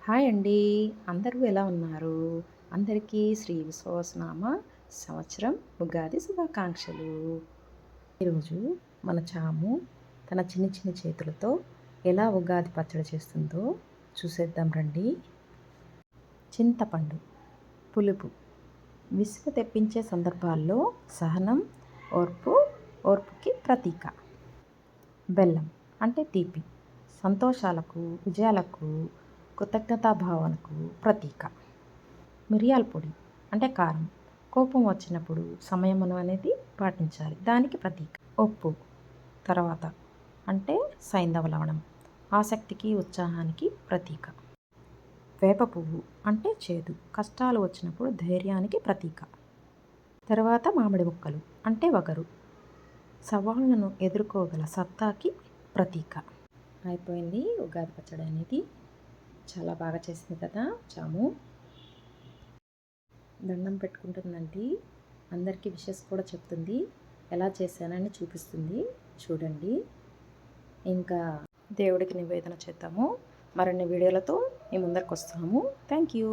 Hi అండి. అందరూ ఎలా ఉన్నారు? అందరికీ శ్రీ విశ్వావసునామ సంవత్సరం ఉగాది శుభాకాంక్షలు. ఈరోజు మన చాము తన చిన్ని చిన్ని చేతులతో ఎలా ఉగాది పచ్చడి చేస్తుందో చూసేద్దాం రండి. చింతపండు, పులుపు విసుగు తెప్పించే సందర్భాల్లో సహనం, ఓర్పుకి ప్రతీక. బెల్లం అంటే తీపి, సంతోషాలకు, విజయాలకు, కృతజ్ఞతాభావనకు ప్రతీక. మిరియాల పొడి అంటే కారం, కోపం వచ్చినప్పుడు సంయమనం అనేది పాటించాలి, దానికి ప్రతీక. ఉప్పు తర్వాత అంటే సైంధవ లవణం, ఆసక్తికి, ఉత్సాహానికి ప్రతీక. వేప పువ్వు అంటే చేదు, కష్టాలు వచ్చినప్పుడు ధైర్యానికి ప్రతీక. తర్వాత మామిడి ముక్కలు అంటే వగరు, సవాళ్ళను ఎదుర్కోగల సత్తాకి ప్రతీక. అయిపోయింది ఉగాది పచ్చడి అనేది. చాలా బాగా చేసింది కదా చాము. దండం పెట్టుకుంటుందండి, అందరికీ విషెస్ కూడా చెప్తుంది, ఎలా చేశానని చూపిస్తుంది చూడండి. ఇంకా దేవుడికి నివేదన చేద్దాము. మరిన్ని వీడియోలతో మీ ముందరికి వస్తాము. Thank you.